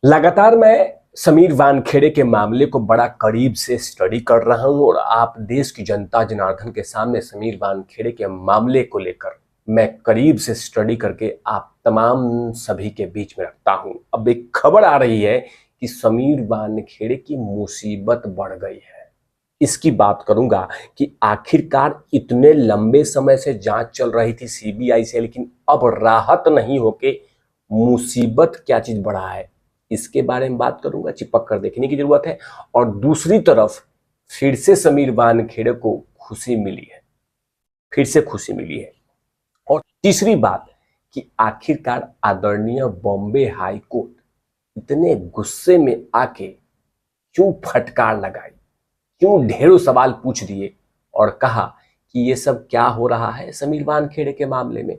लगातार मैं समीर वानखेड़े के मामले को बड़ा करीब से स्टडी कर रहा हूं और आप देश की जनता जनार्दन के सामने समीर वानखेड़े के मामले को लेकर मैं करीब से स्टडी करके आप तमाम सभी के बीच में रखता हूं। अब एक खबर आ रही है कि समीर वानखेड़े की मुसीबत बढ़ गई है। इसकी बात करूंगा कि आखिरकार इतने लंबे समय से जांच चल रही थी सीबीआई से, लेकिन अब राहत नहीं होके मुसीबत क्या चीज बढ़ा है, इसके बारे में बात करूंगा। चिपक कर देखने की जरूरत है। और दूसरी तरफ फिर से समीर वानखेड़े को खुशी मिली है, फिर से खुशी मिली है। और तीसरी बात कि आखिरकार आदरणीय बॉम्बे हाई कोर्ट इतने गुस्से में आके क्यों फटकार लगाई, क्यों ढेरों सवाल पूछ दिए और कहा कि ये सब क्या हो रहा है समीर वानखेड़े के मामले में।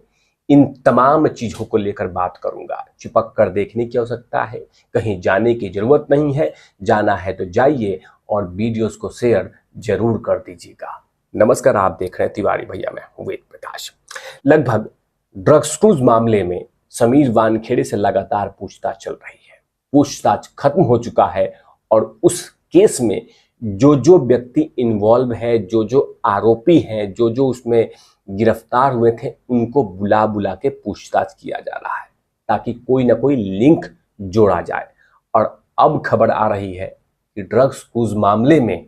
इन तमाम चीजों को लेकर बात करूंगा। चिपक कर देखने की आवश्यकता है, कहीं जाने की जरूरत नहीं है। जाना है तो जाइए और वीडियोस को शेयर जरूर कर दीजिएगा। नमस्कार, आप देख रहे हैं तिवारी भैया, मैं हूं वेद प्रकाश। लगभग ड्रग्स क्रूज मामले में समीर वानखेड़े से लगातार पूछताछ चल रही है। पूछताछ खत्म हो चुका है और उस केस में जो व्यक्ति इन्वॉल्व है, जो आरोपी हैं, जो उसमें गिरफ्तार हुए थे, उनको बुला बुला के पूछताछ किया जा रहा है ताकि कोई ना कोई लिंक जोड़ा जाए। और अब खबर आ रही है कि ड्रग्स क्रूज मामले में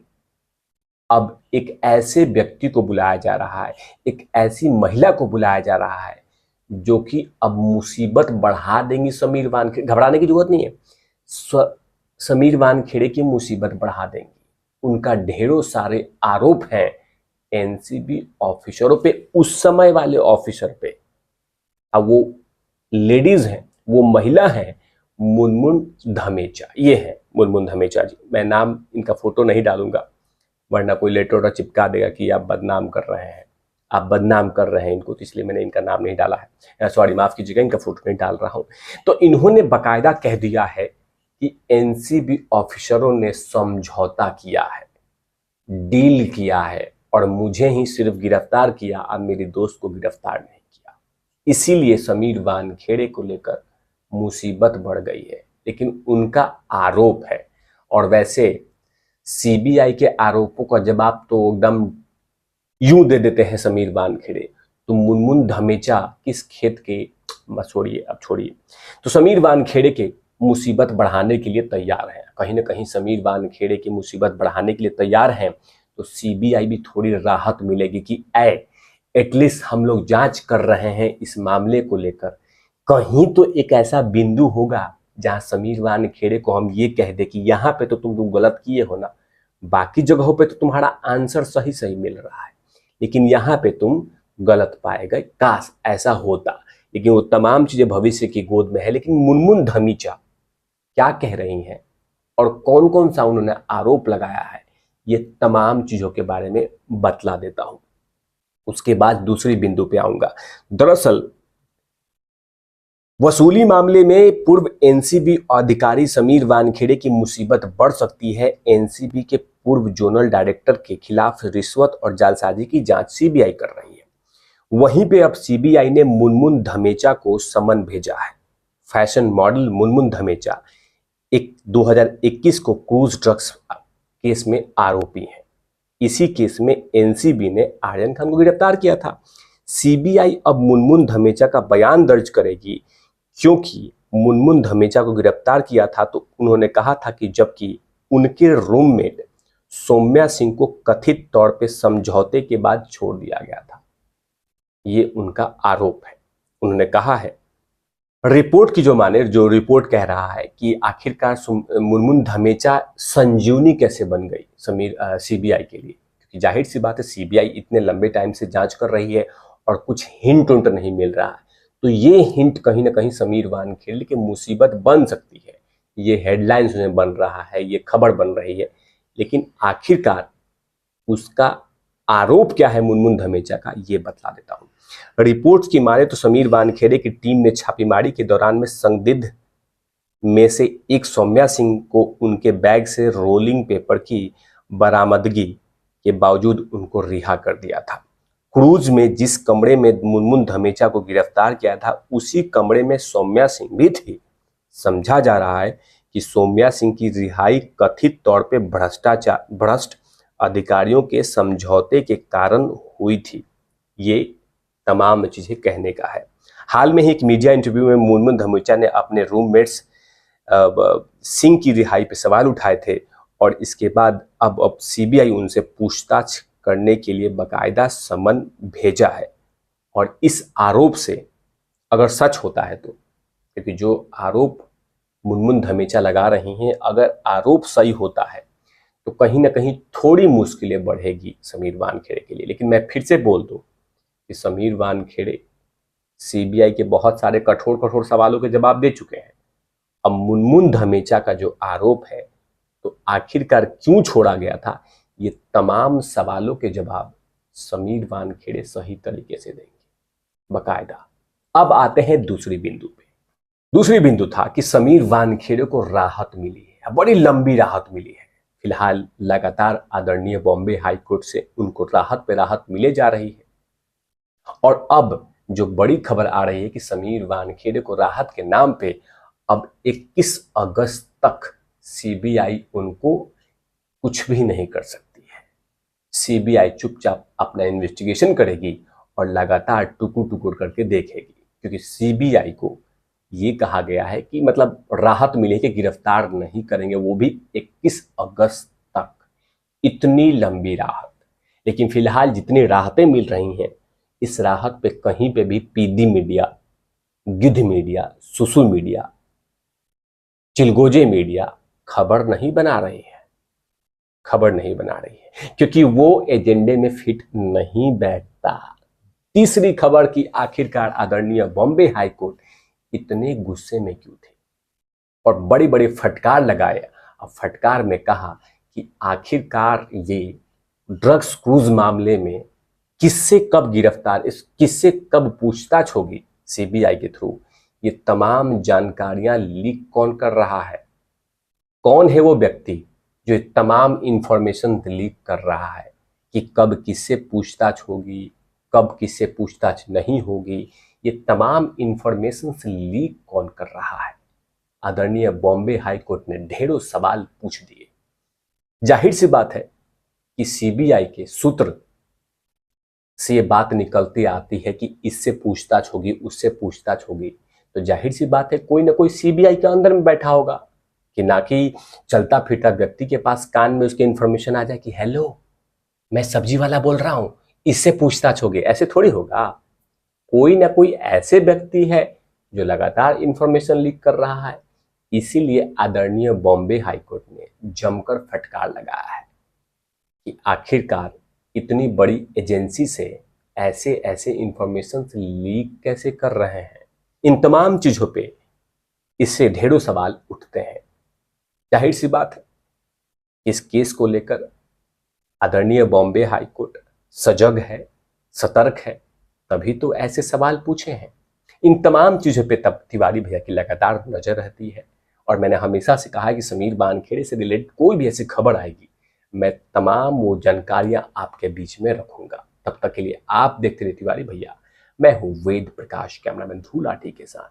अब एक ऐसे व्यक्ति को बुलाया जा रहा है, एक ऐसी महिला को बुलाया जा रहा है जो कि अब मुसीबत बढ़ा देंगी समीर वानखेड़े। घबराने की जरूरत नहीं है, समीर वानखेड़े की मुसीबत बढ़ा देंगी। उनका ढेरों सारे आरोप हैं एनसीबी ऑफिसरों पे, उस समय वाले ऑफिसर पे। अब वो लेडीज हैं, वो महिला हैं, मुनमुन धमेचा। ये है मुनमुन धमेचा जी। मैं नाम इनका फोटो नहीं डालूंगा वरना कोई लेटर ऑर्डर चिपका देगा कि आप बदनाम कर रहे हैं, आप बदनाम कर रहे हैं इनको, तो इसलिए मैंने इनका नाम नहीं डाला है। सॉरी, माफ कीजिएगा, इनका फोटो नहीं डाल रहा हूं। तो इन्होंने बाकायदा कह दिया है कि एनसीबी ऑफिसरों ने समझौता किया है, डील किया है और मुझे ही सिर्फ गिरफ्तार किया और मेरे दोस्त को गिरफ्तार नहीं किया। इसीलिए समीर वानखेड़े को लेकर मुसीबत बढ़ गई है। लेकिन उनका आरोप है, और वैसे सीबीआई के आरोपों का जवाब तो एकदम यूं दे देते हैं समीर वानखेड़े। तो मुनमुन धमेचा किस खेत के, छोड़िए, अब छोड़िए। तो समीर वानखेड़े के मुसीबत बढ़ाने के लिए तैयार हैं, कहीं ना कहीं समीर वानखेड़े की मुसीबत बढ़ाने के लिए तैयार हैं। तो सीबीआई भी थोड़ी राहत मिलेगी कि एटलीस्ट हम लोग जांच कर रहे हैं इस मामले को लेकर। कहीं तो एक ऐसा बिंदु होगा जहां समीर वानखेड़े को हम ये कह दे कि यहाँ पे तो तुम गलत किए हो ना, बाकी जगहों पे तो तुम्हारा आंसर सही सही मिल रहा है, लेकिन यहाँ पे तुम गलत पाए गए। काश ऐसा होता, लेकिन वो तमाम चीजें भविष्य की गोद में है। लेकिन मुनमुन धमेचा क्या कह रही हैं और कौन कौन सा उन्होंने आरोप लगाया है, ये तमाम चीजों के बारे में बतला देता हूं। उसके बाद दूसरी बिंदु पे आऊंगा। दरअसल वसूली मामले में पूर्व एनसीबी अधिकारी समीर वानखेड़े की मुसीबत बढ़ सकती है। एनसीबी के पूर्व जोनल डायरेक्टर के खिलाफ रिश्वत और जालसाजी की जांच सीबीआई कर रही है। वहीं पे अब सीबीआई ने मुनमुन धमेचा को समन भेजा है। फैशन मॉडल मुनमुन धमेचा 2021 को क्रूज ड्रग्स केस में आरोपी है। इसी केस में एनसीबी ने आर्यन खान को गिरफ्तार किया था। सीबीआई अब मुनमुन धमेचा का बयान दर्ज करेगी, क्योंकि मुनमुन धमेचा को गिरफ्तार किया था तो उन्होंने कहा था कि जबकि उनके रूममेट सौम्या सिंह को कथित तौर पे समझौते के बाद छोड़ दिया गया था। ये उनका आरोप है। उन्होंने कहा है, रिपोर्ट की जो माने, जो रिपोर्ट कह रहा है कि आखिरकार मुनमुन धमेचा संजीवनी कैसे बन गई सीबीआई के लिए, क्योंकि जाहिर सी बात है सीबीआई इतने लंबे टाइम से जांच कर रही है और कुछ हिंट उंट नहीं मिल रहा है। तो ये हिंट कहीं ना कहीं समीर वानखेड़े की मुसीबत बन सकती है। ये हेडलाइंस में बन रहा है, ये खबर बन रही है, लेकिन आखिरकार उसका आरोप क्या है मुनमुन धमेचा का, ये बतला देता हूं। रिपोर्ट्स की माने तो समीर वानखेड़े की टीम ने छापेमारी के दौरान में संदिग्ध में से एक सौम्या सिंह को उनके बैग से रोलिंग पेपर की बरामदगी के बावजूद उनको रिहा कर दिया था। क्रूज में जिस कमरे में मुनमुन धमेचा को गिरफ्तार किया था, उसी कमरे में सौम्या सिंह भी थी। समझा जा रहा है कि सौम्या सिंह की रिहाई कथित तौर पे भ्रष्ट अधिकारियों के समझौते के कारण हुई थी। ये तमाम चीजें कहने का है। हाल में ही एक मीडिया इंटरव्यू में मुनमुन धमीजा ने अपने रूममेट्स सिंह की रिहाई पे सवाल उठाए थे और इसके बाद अब सीबीआई उनसे पूछताछ करने के लिए बकायदा समन भेजा है। और इस आरोप से अगर सच होता है तो, क्योंकि जो आरोप मुनमुन धमीजा लगा रही हैं, अगर आरोप सही होता है तो कहीं ना कहीं थोड़ी मुश्किलें बढ़ेगी समीर वानखेड़े के लिए। लेकिन मैं फिर से बोल दूं कि समीर वानखेड़े सीबीआई के बहुत सारे कठोर कठोर सवालों के जवाब दे चुके हैं। अब मुनमुन धमीजा का जो आरोप है, तो आखिरकार क्यों छोड़ा गया था, ये तमाम सवालों के जवाब समीर वानखेड़े सही तरीके से देंगे बकायदा। अब आते हैं दूसरी बिंदु पे। दूसरी बिंदु था कि समीर वानखेड़े को राहत मिली है, बड़ी लंबी राहत मिली है। फिलहाल लगातार आदरणीय बॉम्बे हाई कोर्ट से उनको राहत पे राहत मिले जा रही है। और अब जो बड़ी खबर आ रही है कि समीर वानखेड़े को राहत के नाम पे अब 21 अगस्त तक सीबीआई उनको कुछ भी नहीं कर सकती है। सीबीआई चुपचाप अपना इन्वेस्टिगेशन करेगी और लगातार टुकुर टुकुर करके देखेगी, क्योंकि सीबीआई को ये कहा गया है कि मतलब राहत मिले कि गिरफ्तार नहीं करेंगे, वो भी 21 अगस्त तक। इतनी लंबी राहत। लेकिन फिलहाल जितनी राहतें मिल रही हैं, इस राहत पे कहीं पे भी पीदी मीडिया, गिद्ध मीडिया, सुसु मीडिया, चिलगोजे मीडिया खबर नहीं बना रही है। खबर नहीं बना रही है क्योंकि वो एजेंडे में फिट नहीं बैठता। तीसरी खबर की आखिरकार आदरणीय बॉम्बे हाई कोर्ट इतने गुस्से में क्यों थे और बड़ी बड़ी फटकार लगाए। अब फटकार में कहा कि आखिरकार ये ड्रग्स क्रूज मामले में किससे कब गिरफ्तार, किससे कब पूछताछ होगी सीबीआई के थ्रू, ये तमाम जानकारियां लीक कौन कर रहा है, कौन है वो व्यक्ति जो तमाम इंफॉर्मेशन लीक कर रहा है कि कब किससे पूछताछ होगी, कब किससे पूछताछ नहीं होगी, ये तमाम इंफॉर्मेशन लीक कौन कर रहा है। आदरणीय बॉम्बे हाई कोर्ट ने ढेरों सवाल पूछ दिए। जाहिर सी बात है कि सीबीआई के सूत्र से ये बात निकलती आती है कि इससे पूछताछ होगी, उससे पूछताछ होगी, तो जाहिर सी बात है कोई ना कोई सीबीआई के अंदर में बैठा होगा, कि ना कि चलता फिरता व्यक्ति के पास कान में उसकी इंफॉर्मेशन आ जाए कि हेलो मैं सब्जी वाला बोल रहा हूं, इससे पूछताछ होगी। ऐसे थोड़ी होगा। कोई ना कोई ऐसे व्यक्ति है जो लगातार इंफॉर्मेशन लीक कर रहा है। इसीलिए आदरणीय बॉम्बे हाई कोर्ट ने जमकर फटकार लगाया है कि आखिरकार इतनी बड़ी एजेंसी से ऐसे ऐसे इंफॉर्मेशन लीक कैसे कर रहे हैं। इन तमाम चीजों पे इससे ढेरों सवाल उठते हैं। जाहिर सी बात है इस केस को लेकर आदरणीय बॉम्बे हाई कोर्ट सजग है, सतर्क है, तभी तो ऐसे सवाल पूछे हैं। इन तमाम चीजों पे तब तिवारी भैया की लगातार नजर रहती है और मैंने हमेशा से कहा है कि समीर वानखेड़े से रिलेटेड कोई भी ऐसी खबर आएगी, मैं तमाम वो जानकारियां आपके बीच में रखूंगा। तब तक के लिए आप देखते रहिए तिवारी भैया। मैं हूं वेद प्रकाश, कैमरामैन धूलाठी के साथ।